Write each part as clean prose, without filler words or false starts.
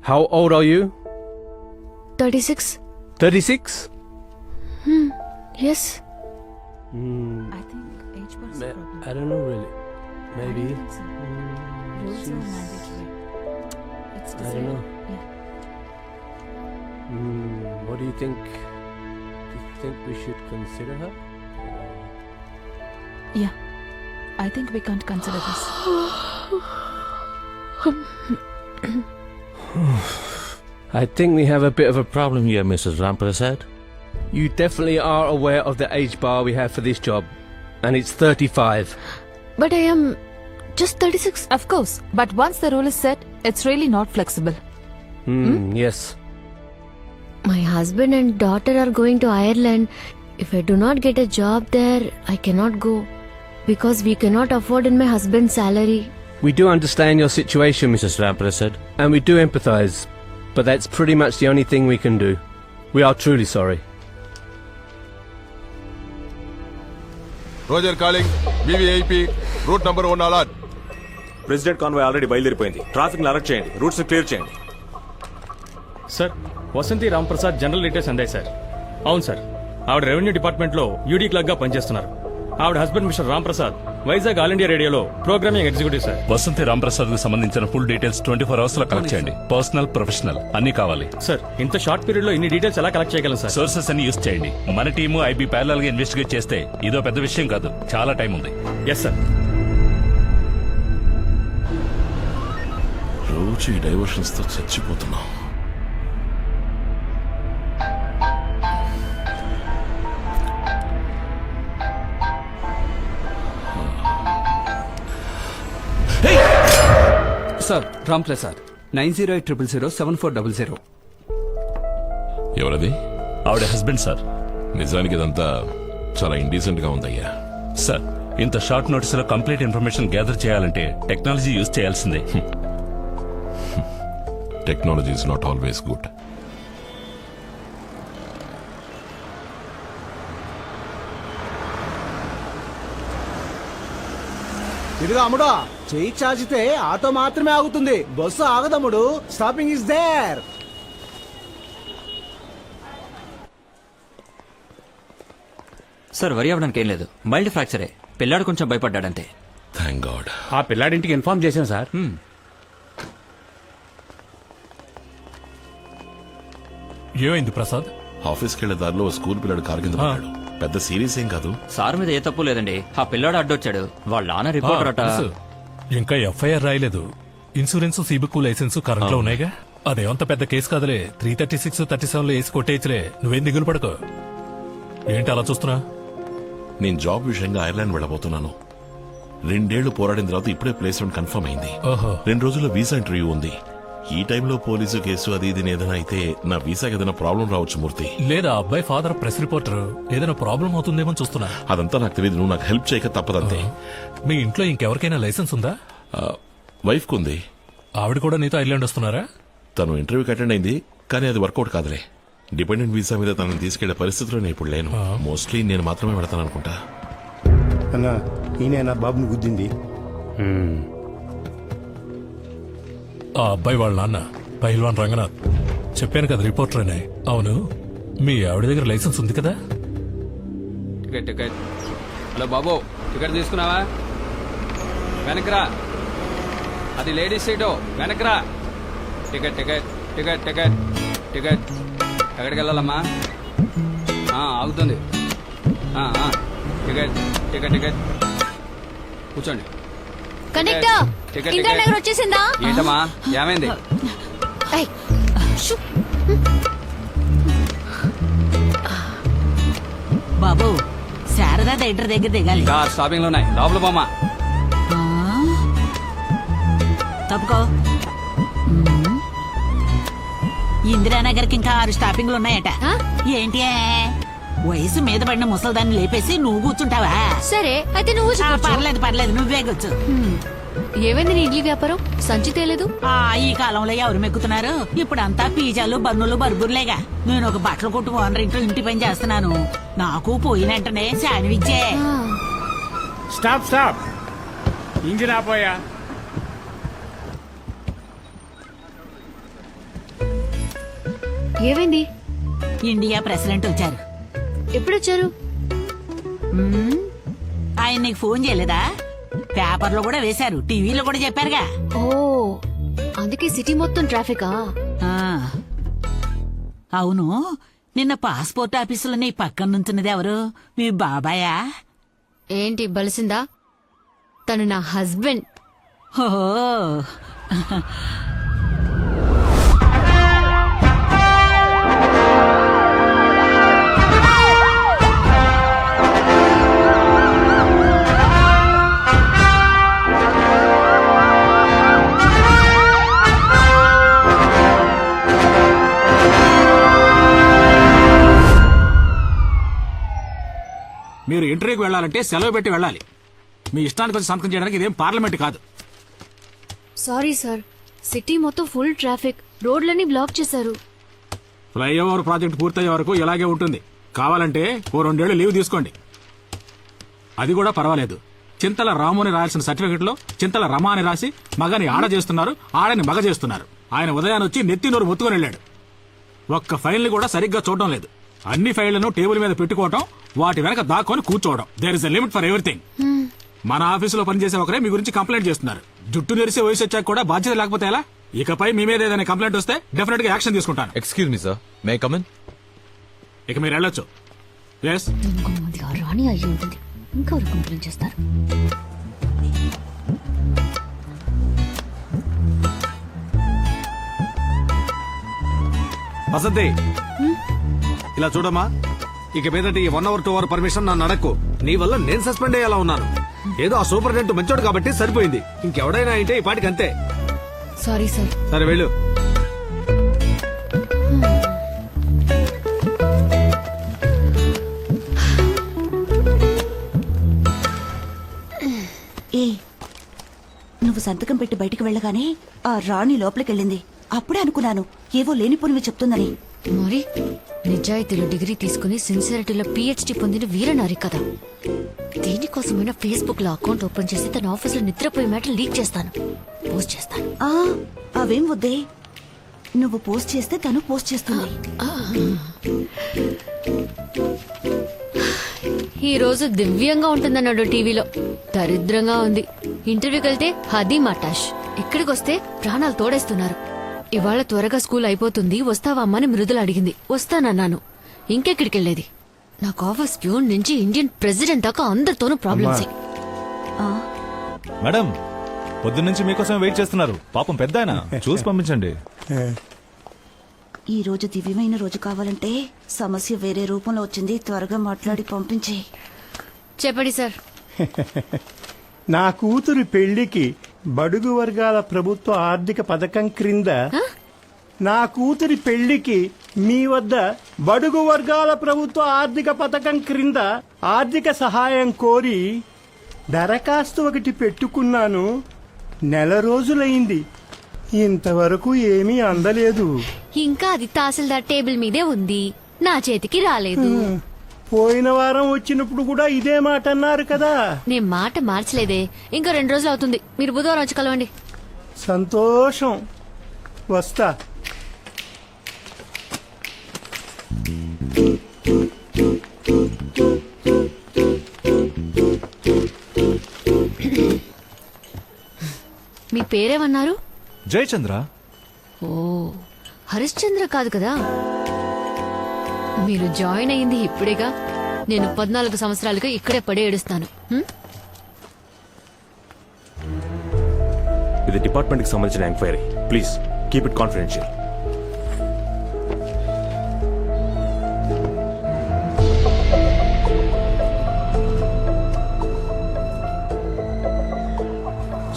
How old are you? 36. 36? Yes. I think age was a problem. I don't know really. Maybe. I don't think so. Rules are mandatory. It's I don't decided. know. Yeah. What do you think? Do you think we should consider her? Yeah. I think we can't consider this. I think we have a bit of a Problem here, Mrs. Ramprasad. You definitely are aware of the age bar we have for this job, and it's 35. But I am just 36. Of course. But once the rule is set, it's really not flexible. Yes. My husband and daughter are going to Ireland. If I do not get a job there, I cannot go. Because we cannot afford in my husband's salary. We do understand your situation, Mrs. Ramprasad. And we do empathize, but that's pretty much the only thing we can do. We are truly sorry. Roger calling. BVIP. Route number 1 alert. President convoy already బయలుదేరిపోయింది. Traffic alert చేయండి, routes clear చేయండి. Sir Vasanthi Ramprasad general details అందాయి sir. అవును sir, ఆవిడ revenue డిపార్ట్మెంట్లో UD clerk గా పనిచేస్తున్నారు. ఆవిడ husband mister Ramprasad Vizag all India రేడియోలో programming executive sir. Vasanthi Ramprasad కు సంబంధించిన ఫుల్ డీటెయిల్స్ 24 hours లో కలెక్ట్ చేయండి. పర్సనల్, ప్రొఫెషనల్ అన్ని కావాలి. సార్ ఇంత షార్ట్ పీరియడ్ లో ఇన్ని డీటెయిల్స్ ఎలా కలెక్ట్ చేయగలం సార్? సోర్సెస్ అన్ని యూస్ చేయండి. మన టీము ఐబీ ప్యారలల్ గా ఇన్వెస్టిగేట్ చేస్తే ఇదో పెద్ద విషయం కాదు, చాలా టైం ఉంది. Yes sir. రోజు ఈ డైవర్షన్స్ తో చచ్చిపోతున్నాం. సార్ రామ్ ప్రసాద్ 9080007400. ఎవరది? ఆవిడ హస్బెండ్ సార్. నిజానికి ఇదంతా చాలా ఇండీసెంట్ గా ఉందయ్యా. సార్ ఇంత షార్ట్ నోటీస్ లో కంప్లీట్ ఇన్ఫర్మేషన్ గ్యాదర్ చేయాలంటే టెక్నాలజీ యూజ్ చేయాల్సిందే. Technology is not always good. ఇదిగా అమ్ముడు, చెయ్యి చాచితే ఆటో మాత్రమే ఆగుతుంది, బస్సు ఆగదమ్ముడు. Stopping is there. సార్ వరి అవడానికి ఏం లేదు, మైల్డ్ ఫ్రాక్చరే. పిల్లాడు కొంచెం భయపడ్డాడంతే. Thank God. ఆ పిల్లాడింటికి ఇన్ఫార్మ్ చేశాం సార్. ఏమైంది ప్రసాద్? ఆఫీస్కి వెళ్లే దారిలో స్కూల్ పిల్లడు కారు కింద పడ్డాడు. పెద్ద సీరియస్ ఏం కాదు. సార్ మీద ఏ తప్పు లేదండి. ఆ పిల్లాడు అడ్డొచ్చాడు. వాళ్ళ నాన్న రిపోర్టర్ అట. ఇంకా ఎఫ్ఐఆర్ రాయలేదు. ఇన్సూరెన్స్, సిబిక్ లైసెన్స్ కరెంట్ లో ఉన్నాయిగా. అదేమంత పెద్ద కేసు కాదులే. 336, 37 వేసి కొట్టేయచ్చులే. నువ్వేం దిగులు పడకో. ఏంటి అలా చూస్తున్నా? నేను జాబ్ విషయంగా ఐర్లాండ్ వెళ్ళబోతున్నాను. 2 ఏళ్లు పోరాడిన తర్వాత ఇప్పుడే ప్లేస్మెంట్ కన్ఫర్మ్ అయింది. 2 రోజుల్లో వీసా ఇంటర్వ్యూ ఉంది. ఈ టైంలో పోలీసు కేసు అది ఇది ఏదైనా అయితే నా వీసాకి ఏదైనా ప్రాబ్లం రావచ్చు మూర్తి. లేదా అబ్బాయి ఫాదర్ ప్రెస్ రిపోర్టర్, ఏదైనా ప్రాబ్లం అవుతుందేమో చూస్తున్నా. అదంతా నాకు తెలియదు. నువ్వు నాకు హెల్ప్ చేయక తప్పదంతే. మీ ఇంట్లో ఇంకెవరికైనా లైసెన్స్ ఉందా? వైఫ్ కుంది. ఆవిడ కూడా నీతో ఐర్లాండ్ వస్తున్నారా? తను ఇంటర్వ్యూకి అటెండ్ అయింది, కానీ అది వర్కౌట్ కాదులే. డిపెండెంట్ వీసా మీద తనని తీసుకెళ్లే పరిస్థితిలో నేను ఇప్పుడు లేను. మోస్ట్లీ నేను మాత్రమే పెడతాను అనుకుంటా. అన్నా, ఈయన బాబుని గుద్దింది. ఆ అబ్బాయి వాళ్ళ నాన్న పహిల్వాన్ రంగనాథ్. చెప్పాను కదా రిపోర్టర్ అని. అవును, మీ ఆవిడ దగ్గర లైసెన్స్ ఉంది కదా? టికెట్. హలో బాబు, టికెట్ తీసుకున్నావా? వెనకరా, అది లేడీస్ సీటు. వెనకరా. టికెట్. ఎక్కడికి వెళ్ళాలమ్మా? ఆగుతుంది. టికెట్. కూర్చోండి. కనెక్టర్, ఇంద్రా నగర్ వచ్చేసిందా? ఏంటమ్మా, ఏమైంది? బాబు, శారదా థియేటర్ దగ్గర దిగాలి. కార్ స్టాపింగ్ లో ఉన్నాయి, లోపల బొమ్మ. తప్పుకో. ఇందిరానగర్కి ఇంకా 6 స్టాపింగ్లు ఉన్నాయట. ఏంటి వయసు మీద పడిన ముసల్దాన్ని లేపేసి నువ్వు కూర్చుంటావా? సరే అయితే నువ్వు పర్లేదు నువ్వే కూర్చు. ఏమైంది నీ ఇడ్లీ వ్యాపారం? సంచి తేలేదు. ఈ కాలంలో ఎవరు మెక్కుతున్నారు? ఇప్పుడు అంతా పిజ్జాలు, బన్నులు, బర్గర్లేగా. నేను ఒక బట్టల కొట్టు ఓనర్ ఇంట్లో ఇంటి పని చేస్తున్నాను. నాకు పోయిన వెంటనే శాండ్విచ్చే. స్టాప్. ఇంజిన్ ఆపోయా. ఏమైంది? ఇండియా ప్రెసిడెంట్ వచ్చారు. ఎప్పుడొచ్చారు? ఆయన నీకు ఫోన్ చేయలేదా? పేపర్లో కూడా వేశారు, టీవీలో కూడా చెప్పారుగా. ఓ, అందుకే సిటీ మొత్తం ట్రాఫికా? ఆ. అవును, నిన్న పాస్పోర్ట్ ఆఫీసులో నీ పక్కన నుంచున్నది ఎవరు? మీ బాబాయా? ఏంటి బలిసిందా? తను నా హస్బెండ్. ఓహో. మీరు ఇంటర్వ్యూకి వెళ్ళాలంటే సెలవు పెట్టి వెళ్ళాలి. మీ ఇష్టానికి వచ్చి సంతకం చేయడానికి ఇదేం పార్లమెంట్ కాదు. సారీ సార్, సిటీ మొత్తం ఫుల్ ట్రాఫిక్, రోడ్లన్నీ బ్లాక్ చేశారు. ఫ్లైఓవర్ ప్రాజెక్ట్ పూర్తయ్యే వరకు ఇలాగే ఉంటుంది. కావాలంటే ఓ 2 ఏళ్లు లీవ్ తీసుకోండి. అది కూడా పర్వాలేదు. చింతల రాము అని రాయాల్సిన సర్టిఫికెట్ లో చింతల రమ అని రాసి మగని ఆడ చేస్తున్నారు, ఆడని మగ చేస్తున్నారు. ఆయన ఉదయాన్ని వచ్చి నెత్తి నోరు మొత్తుకొని వెళ్ళాడు. ఒక్క ఫైల్ని కూడా సరిగ్గా చూడడం లేదు. అన్ని ఫైళ్లను టేబుల్ మీద పెట్టుకోవడం, వాటి వెనక దాక్కొని కూర్చోవడం. There is a limit for everything. మన ఆఫీసులో పనిచేసే ఒకరే మీ గురించి కంప్లైంట్ చేస్తున్నారు. జుట్టు నెరిసే వయసు వచ్చాక కూడా బాధ్యత లేకపోతే ఎలా? ఇకపై మీ మీద ఏదైనా కంప్లైంట్ వస్తే డెఫినెట్ గా యాక్షన్ తీసుకుంటాను. Excuse me sir, may come in? ఇక మీరు వెళ్ళొచ్చు. ఎస్. ఇంకొంతమంది ఆ రాణి అయ్యి ఉంటుంది, ఇంకెవరు కంప్లైంట్ చేస్తారు? వసంతి, ఇలా చూడమ్మా. ఇక మీదట ఈ 1 hour 2 hour పర్మిషన్ నన్ను అడక్కు. నీ వల్ల నేను సస్పెండ్ అయ్యేలా ఉన్నాను. ఏదో ఆ సూపరింటెండెంట్ మంచోడు కాబట్టి సరిపోయింది. ఇంకెవడైనా అయితే ఈ పాటికి అంతే. Sorry sir. సరే వెళ్ళు. ఏ, నువ్వు సంతకం పెట్టి బయటికి వెళ్ళగానే ఆ రాణి లోపలికెళ్ళింది. అప్పుడే అనుకున్నాను ఏవో లేనిపోనివి చెప్తుందని. మరి నిజాయితీలో డిగ్రీ తీసుకుని సిన్సియారిటీలో పిహెచ్డి పొందిన వీరనారి కదా. దీనికోసమైనా ఫేస్బుక్ లో అకౌంట్ ఓపెన్ చేసి తన ఆఫీస్ లో నిద్రపోయే మ్యాటర్ లీక్ చేస్తాను, పోస్ట్ చేస్తాను. అవేం వద్దే, నువ్వు పోస్ట్ చేస్తే తను పోస్ట్ చేస్తుంది. ఈ రోజు దివ్యంగా ఉంటుందన్నాడు టీవీలో, దరిద్రంగా ఉంది. ఇంటర్వ్యూకి వెళ్తే హదీ మటాష్, ఇక్కడికి వస్తే ప్రాణాలు తోడేస్తున్నారు. ఇవాళ త్వరగా స్కూల్ అయిపోతుంది, వస్తావా అమ్మని మృదుల అడిగింది. వస్తానన్నాను. ఇంకెక్కడికి వెళ్ళేది? నాకు ఆఫీస్ ప్యూన్ నుంచి ఇండియన్ ప్రెసిడెంట్ దాకా అందరితోనూ ప్రాబ్లమ్స్. మేడం, పొద్దున్నుంచి మీకోసం వెయిట్ చేస్తున్నారు. పాపం పెద్ద ఆయన, చూసి పంపించండి. ఈ రోజు దివ్యమైన రోజు కావాలంటే సమస్య వేరే రూపంలో వచ్చింది. త్వరగా మాట్లాడి పంపించి. చెప్పండి సార్. నా కూతురి పెళ్లికి బడుగు వర్గాల ప్రభుత్వ ఆర్థిక పథకం క్రింద నా కూతురి పెళ్లికి మీ వద్ద బడుగు వర్గాల ప్రభుత్వ ఆర్థిక పథకం క్రింద ఆర్థిక సహాయం కోరి దరఖాస్తు ఒకటి పెట్టుకున్నాను. 1 నెల రోజులైంది, ఇంతవరకు ఏమీ అందలేదు. ఇంకా అది తహసీల్దార్ టేబుల్ మీదే ఉంది, నా చేతికి రాలేదు. పోయిన వారం వచ్చినప్పుడు కూడా ఇదే మాట అన్నారు కదా. నేను మాట మార్చలేదే. ఇంకా 2 రోజులు అవుతుంది. మీరు బుధవారం వచ్చి కలవండి. సంతోషం, వస్తా. మీ పేరేమన్నారు? జయచంద్ర. ఓ, హరిశ్చంద్ర కాదు కదా. మీరు జాయిన్ అయింది ఇప్పుడేగా. నేను 14 సంవత్సరాలుగా ఇక్కడే పడి ఏడుస్తాను. ఇది డిపార్ట్మెంట్ కి సంబంధించిన enquiry. Please keep it confidential.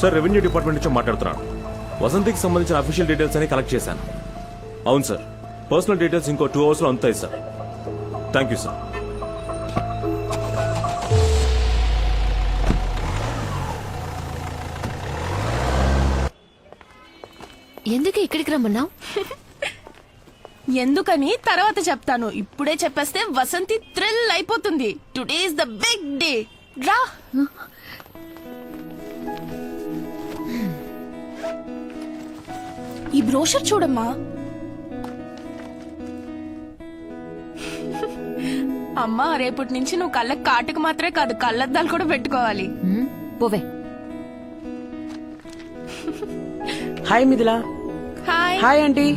Sir, revenue department నుంచి మాట్లాడుతున్నాను. వసంతికి సంబంధించిన అఫీషియల్ డీటెయిల్స్ అని కలెక్ట్ చేశాను. అవును సార్, పర్సనల్ డీటెయిల్స్ ఇంకో 2 hours లో అందుతాయి సార్. Thank you sir. ఎందుకు ఇక్కడికి రమ్మన్నావు? ఎందుకని తర్వాత చెప్తాను. ఇప్పుడే చెప్పేస్తే వసంతి థ్రిల్ అయిపోతుంది. Today is the big day. రా. ఈ బ్రోషర్ చూడమ్మా. అమ్మా రేపటి నుంచి నువ్వు కళ్ళకి కాటుకు మాత్రమే కాదు కళ్ళద్దాలు కూడా పెట్టుకోవాలి. పోవే. Hi Mithila. Hi. Hi aunty.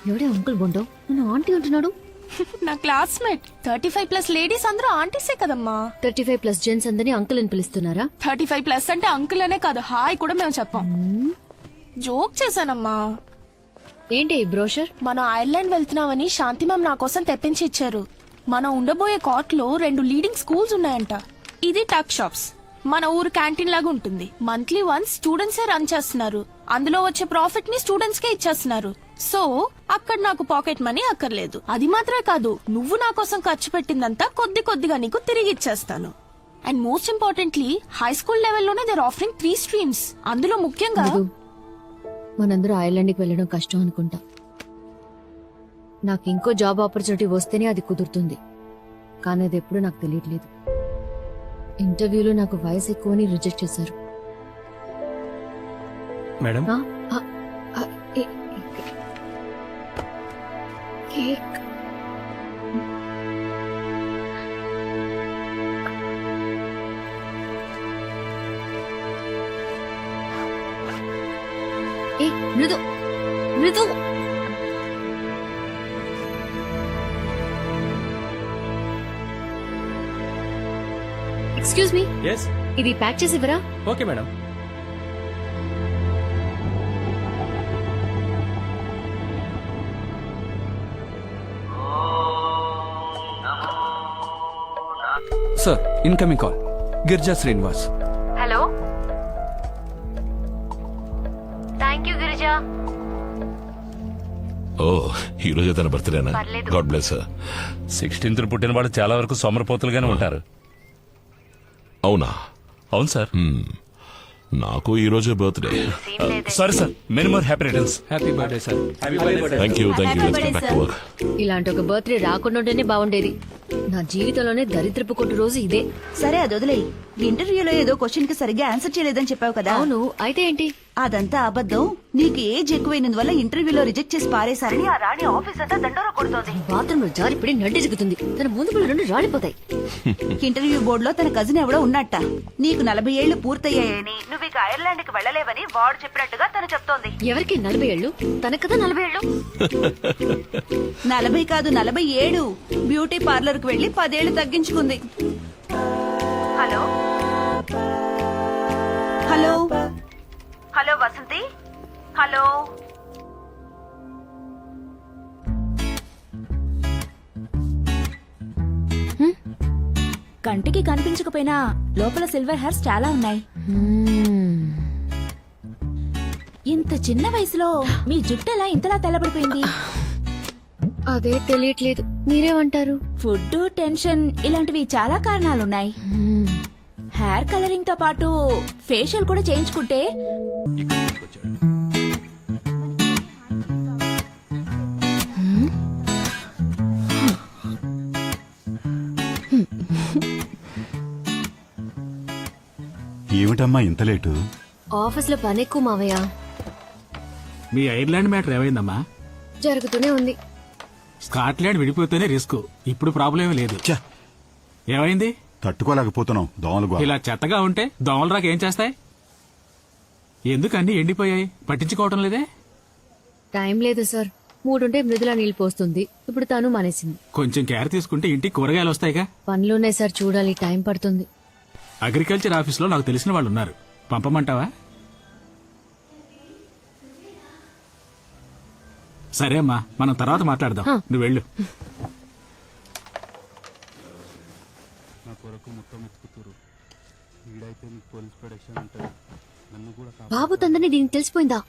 ఎవడే అంకుల్ బొండో నన్ను ఆంటీ అంటున్నాడు? నా క్లాస్మేట్. 35+ లేడీస్ అందరూ ఆంటీసే కదమ్మా. 35+ జెంట్స్ అందరినీ అంకుల్ అని పిలుస్తున్నారా? 35+ అంటే అంకుల్ అనే కాదు, హాయ్ కూడా మేము చెప్పాం. జోక్ చేశానమ్మా. ఏంటి ఈ బ్రోషర్? మనం ఐర్లాండ్ వెళ్తున్నామని శాంతి మ్యామ్ నా కోసం తెప్పించి ఇచ్చారు. మనం ఉండబోయే కాట్ లో 2 లీడింగ్ స్కూల్స్ ఉన్నాయంట. ఇది టక్ షాప్స్, మన ఊరు క్యాంటీన్ లాగా ఉంటుంది. మంత్లీ వన్స్ స్టూడెంట్సే రన్ చేస్తున్నారు. అందులో వచ్చే ప్రాఫిట్ ని స్టూడెంట్స్ కే ఇచ్చేస్తున్నారు. సో అక్కడ నాకు పాకెట్ మనీ అక్కర్లేదు. అది మాత్రమే కాదు, నువ్వు నా కోసం ఖర్చు పెట్టిందంతా కొద్ది కొద్దిగా నీకు తిరిగి ఇచ్చేస్తాను. And most importantly high school లెవెల్లోనే దేర్ ఆఫరింగ్ 3 స్ట్రీమ్స్. అందులో ముఖ్యంగా మనందరూ ఐర్లాండ్కి వెళ్ళడం కష్టం అనుకుంటా. నాకు ఇంకో జాబ్ ఆపర్చునిటీ వస్తేనే అది కుదురుతుంది, కానీ అది ఎప్పుడూ నాకు తెలియట్లేదు. ఇంటర్వ్యూలో నాకు వయసు ఎక్కువని రిజెక్ట్ చేశారు. Madam, cake. Mridu Mridu excuse me, yes. ఇది ప్యాక్ చేసి ఇవ్వరా? Okay madam. Sir, incoming call. Girija Srinivas. Hello, thank you Girija. ఓ, ఈ రోజు తన బర్త్డేనా? God bless. 16th పుట్టిన వాళ్ళు చాలా వరకు సోమరపోతులుగానే ఉంటారు. అవునా? అవును సార్. నాకు ఈ రోజే birthday. Sorry sir, many more happy returns. Happy birthday sir. Thank you. Let's get back to work. ఇలాంటి ఒక బర్త్డే రాకుండా ఉంటేనే బాగుండేది. నా జీవితంలోనే దరిద్రపు కొట్టు రోజు ఇదే. సరే అది వదిలేయి. ఇంటర్వ్యూలో ఏదో క్వశ్చన్ కి సరిగ్గా ఆన్సర్ చేయలేదని చెప్పావు కదా. అవును, అయితే ఏంటి? అదంతా అబద్ధం. నీకు ఏజ్ ఎక్కువైనందువల్ల ఇంటర్వ్యూలో రిజెక్ట్ చేసి పారేశారని ఆ రాణి ఆఫీస్ అంతా దండోరా కొడుతోంది. బాత్రూమ్ లో జారిపడి నడ్డిజుగుతుంది. తన ముందు పళ్ళు 2 రాలిపోతాయి. ఇంటర్వ్యూ బోర్డు లో తన కజిన్ ఎవడో ఉన్నట్ట. నీకు 40 ఏళ్లు పూర్తయ్యాయని, నువ్వు ఇక ఐర్లాండ్ కి వెళ్లలేవని వాడు చెప్పినట్టుగా తను చెప్తోంది. ఎవరికి 40 ఏళ్ళు? తనకు కదా 40 ఏళ్ళు. 40 కాదు 47. బ్యూటీ పార్లర్ కు వెళ్లి 10 ఏళ్లు తగ్గించుకుంది. Hello hello hello Vasanthi. Hello. కంటికి కనిపించకపోయినా లోపల సిల్వర్ హెయిర్స్ చాలా ఉన్నాయి. ఇంత చిన్న వయసులో మీ జుట్టు ఎలా ఇంతలా తెల్లబడిపోయింది? అదే తెలియట్లేదు. మీరేమంటారు? ఫుడ్, టెన్షన్ ఇలాంటివి చాలా కారణాలున్నాయి. హెయిర్ కలరింగ్ తో పాటు ఫేషియల్ కూడా చేయించుకుంటే ఏమిటమ్మా ఇంత లేటు? ఆఫీస్ లో పని ఎక్కువ మావయ్య. మీ ఐర్లాండ్ మ్యాటర్ ఏమైందమ్మా? జరుగుతూనే ఉంది. స్కాట్లాండ్ విడిపోతేనే రిస్క్. ఇప్పుడు ప్రాబ్లం ఏమీ లేదు. ఏమైంది? తట్టుకోలేకపోతున్నాం దోమలు. ఇలా చెత్తగా ఉంటే దోమలు రాక ఏం చేస్తాయి? ఎందుకు అన్ని ఎండిపోయాయి? పట్టించుకోవటం లేదే? టైం లేదు సార్. మూడుంటే మృదులా నీళ్ళు పోస్తుంది. ఇప్పుడు తను మానేసింది. కొంచెం కేర్ తీసుకుంటే ఇంటికి కూరగాయలు వస్తాయిగా. పనులున్నాయి సార్, చూడాలి. టైం పడుతుంది. అగ్రికల్చర్ ఆఫీస్ లో నాకు తెలిసిన వాళ్ళు ఉన్నారు. పంపమంటావా? సరే అమ్మా, మనం తర్వాత మాట్లాడదాం. నువ్వు వెళ్ళు. బాబు తందని దీనికి తెలిసిపోయిందా?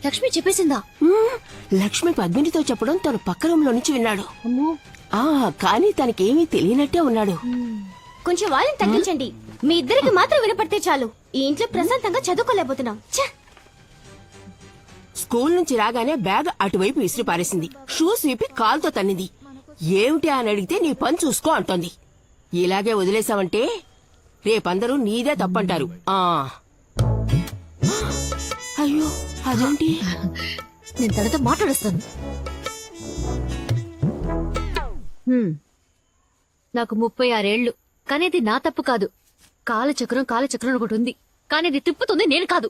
లక్ష్మి చెప్పేసిందా? లక్ష్మి పద్మినితో చెప్పడం తను పక్క రూమ్ లో నుంచి విన్నాడు. కానీ తనకేమీ తెలియనట్టే ఉన్నాడు. కొంచెం వాళ్ళని తగ్గించండి. మీ ఇద్దరికి మాత్రం వినపడితే చాలు. ఈ ఇంట్లో ప్రశాంతంగా చదువుకోలేకపోతున్నాం. స్కూల్ నుంచి రాగానే బ్యాగ్ అటువైపు విసిరి పారేసింది. షూస్ విప్పి కాల్తో తన్నింది. ఏమిటి అని అడిగితే నీ పని చూసుకో అంటోంది. ఇలాగే వదిలేసావంటే రేపందరూ నీదే తప్పంటారు. అయ్యో, అదేంటి? నేను తనతో మాట్లాడుస్తాను. నాకు 36 ఏళ్లు, కానీ అది నా తప్పు కాదు. కాలచక్రం ఒకటి ఉంది, కానీ అది తిప్పుతుంది నేను కాదు.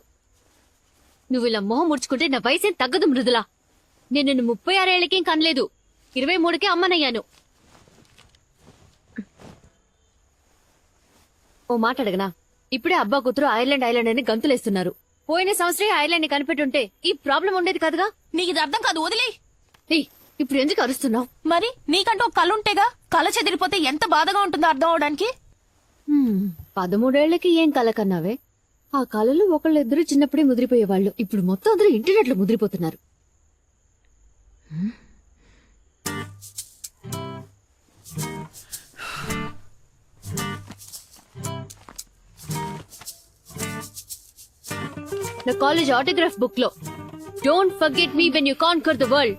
నువ్వు ఇలా మొహం ముడుచుకుంటే నా వయసేం తగ్గదు మృదులా. నేను నిన్ను 36 ఏళ్లకేం కనలేదు, 23కే అమ్మనయ్యాను. ఓ మాట అడగనా? ఇప్పుడే అబ్బా కూతురు ఐర్లాండ్ అని గంతులేస్తున్నారు. పోయిన సంవత్సరం ఐర్లాండ్ ని కనిపెట్టుంటే ఈ ప్రాబ్లం ఉండేది కాదుగా. నీకు ఇది అర్థం కాదు, వదిలే. ఇప్పుడు ఎందుకు అరుస్తున్నావు? మరి నీకంటూ ఒక కళ ఉంటేగా, కళ చెదిరిపోతే ఎంత బాధగా ఉంటుందో అర్థం అవడానికి. 13 ఏళ్లకి ఏం కళ కన్నావే? ఆ కళలు ఒకళ్ళిద్దరు చిన్నప్పుడే ముదిరిపోయేవాళ్ళు. ఇప్పుడు మొత్తం అందరూ ఇంటర్నెట్ లో ముదిరిపోతున్నారు. నా కాలేజ్ ఆటోగ్రాఫ్ బుక్ లో don't forget me when you conquer the world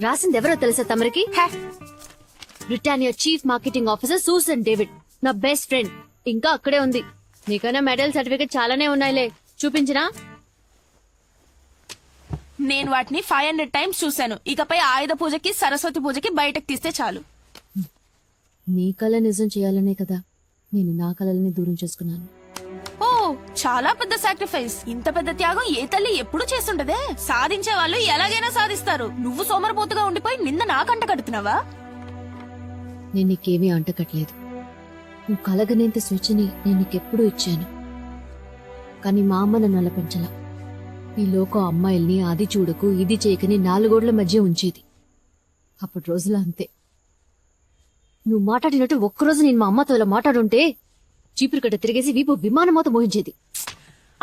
రాసింది ఎవరో తెలుసా తమరికి? Britannia chief marketing officer Susan David, నా బెస్ట్ ఫ్రెండ్. ఇంకా అక్కడే ఉంది. నీకైనా మెడల్ సర్టిఫికెట్ చాలానే ఉన్నాయిలే, చూపించినా? నేను వాటిని 500 టైమ్స్ చూశాను. ఇకపై ఆయుధ పూజకి, సరస్వతి పూజకి బయటకు తీస్తే చాలు. నీ కళ నిజం చేయాలనే కదా నేను నా కళలని దూరం చేసుకున్నాను. ఓ, చాలా పెద్ద సాక్రిఫైస్. ఇంత పెద్ద త్యాగం ఏ తల్లి ఎప్పుడు చేస్తుంటదే. సాధించే వాళ్ళు ఎలాగైనా సాధిస్తారు. నువ్వు సోమరపోతుగా ఉండిపోయి నింద నాకంట కడుతున్నావా? నేను నీకేమీ అంటకట్లేదు. నువ్వు కలగనేంత సూచని నేను నీకెప్పుడూ ఇచ్చాను. కానీ మా అమ్మ నన్ను అలా పెంచలా. ఈ లోకం అమ్మాయిల్ని అది చూడకు ఇది చేయకని 4 గోడల మధ్య ఉంచేది. అప్పుడు రోజులు అంతే. నువ్వు మాట్లాడినట్టు ఒక్కరోజు నేను మా అమ్మతో ఇలా మాట్లాడుంటే చీపురుకట్ట తిరిగేసి వీపు విమానమోత మోహించేది.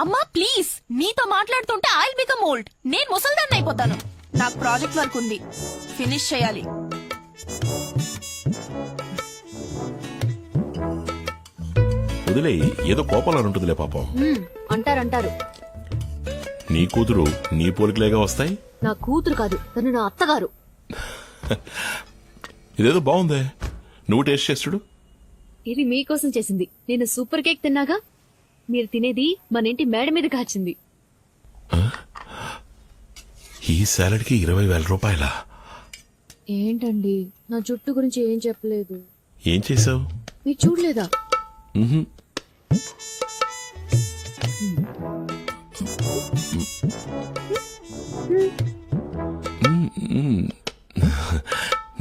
అమ్మా ప్లీజ్, నీతో మాట్లాడుతుంటే ఐల్ బికమ్ ఓల్డ్. నేను ముసల్దాన్ని అయిపోతాను. నాకు ప్రాజెక్ట్ వర్క్ ఉంది, ఫినిష్ చేయాలి. వదిలే, ఏదో కోపంలో ఉంటుందిలే పాపం. అంటారు. నీ కూతురు నీ పోలికలేగా వస్తాయి. నా కూతురు కాదు, తను నా అత్తగారు. ఇదేదో బాగుందే, నువ్వు టేస్ట్ చేస్తుడు. ఇది మీకోసం చేసింది. నేను సూపర్ కేక్ తిన్నాగా, మీరు తినేది మన ఇంటి మేడ మీద కాచింది. ఈ సాలడ్ కి 20,000 రూపాయలా? ఏంటండి, నా జుట్టు గురించి ఏం చెప్పలేదు. ఏం చేసావు? మీరు చూడలేదా?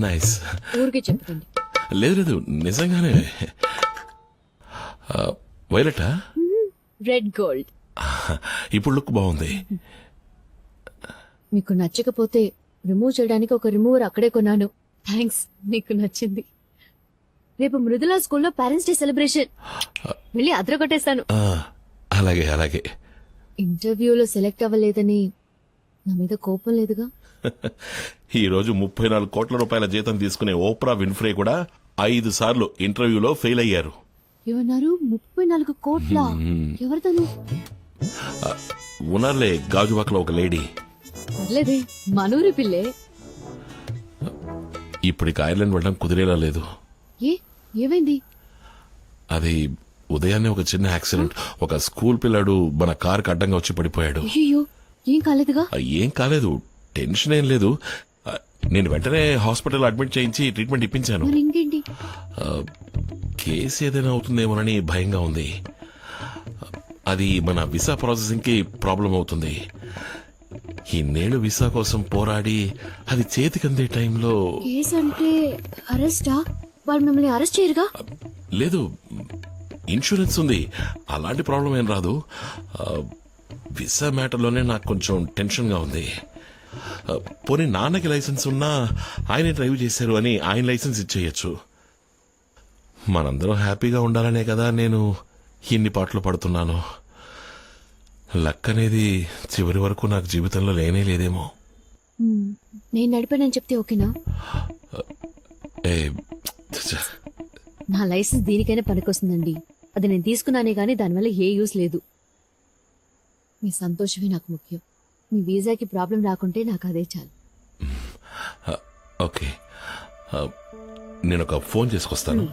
నైస్. ఊరికే చెప్పండి. లేదు నిజంగానే. వైలెటా? Red gold. ఇప్పుడు లుక్ బాగుంది. మీకు నచ్చకపోతే రిమూవ్ చేయడానికి ఒక రిమూవర్ అక్కడే కొన్నాను. థ్యాంక్స్, మీకు నచ్చింది. రేపు మృదులా స్కూల్లో పేరెంట్స్ డే సెలబ్రేషన్, వెళ్ళి అదరగొట్టేస్తాను. అలాగే అలాగే. ఇంటర్వ్యూలో సెలెక్ట్ అవ్వలేదని నా మీద కోపం లేదుగా? ఈ రోజు 34 కోట్ల రూపాయల జీతం తీసుకునే ఓప్రా విన్ఫ్రే కూడా 5 సార్లు ఇంటర్వ్యూలో ఫెయిల్ అయ్యారు. ఏమన్నారు? 34 కోట్ల? ఎవరితను? ఉన్నారులే, గాజువాకలో ఒక లేడీ. పర్లేదే, మనూరి పిల్లే. ఇప్పటికి ఐర్లాండ్ వెళ్ళడం కుదిరేలా లేదు. ఏమైంది? అది ఉదయాన్నే ఒక చిన్న యాక్సిడెంట్. ఒక స్కూల్ పిల్లాడు మన కారుకి అడ్డంగా వచ్చి పడిపోయాడు. అయ్యో, ఏం కాలేదుగా? ఏం కాలేదు, టెన్షన్ ఏం లేదు. నేను వెంటనే హాస్పిటల్ అడ్మిట్ చేయించి ట్రీట్మెంట్ ఇప్పించాను. మరి ఇంకేంటి? కేసు ఏదైనా అవుతుందేమోనని భయంగా ఉంది. అది మన వీసా ప్రాసెసింగ్ కి ప్రాబ్లం అవుతుంది. ఇన్నేళ్లు వీసా కోసం పోరాడి అది చేతికందే టైంలో. కేసు అంటే అరెస్టా? వాళ్ళు మిమ్మల్ని అరెస్ట్ చేయరుగా? లేదు, ఇన్సూరెన్స్ ఉంది, అలాంటి ప్రాబ్లం ఏం రాదు. వీసా మ్యాటర్లోనే నాకు కొంచెం టెన్షన్ గా ఉంది. పోనీ నాన్నకి లైసెన్స్ ఉన్నా ఆయనే డ్రైవ్ చేశారు అని ఆయన లైసెన్స్ ఇచ్చేయచ్చు. మనందరం హ్యాపీగా ఉండాలనే కదా నేను ఇన్ని పాటలు పడుతున్నాను. లక్ అనేది చివరి వరకు నాకు జీవితంలో లేనే లేదేమో. నేను నడిపానని చెప్తే ఓకేనా? నా లైసెన్స్ దీనికైనా పనికొస్తుందండి. అది నేను తీసుకున్నానే గానీ దానివల్ల ఏ యూస్ లేదు. మీ సంతోషమే నాకు ముఖ్యం. మీ వీసాకి ప్రాబ్లం రాకుంటే నాకు అదే చాలు. ఓకే, నేను ఒక ఫోన్ చేసుకొస్తాను.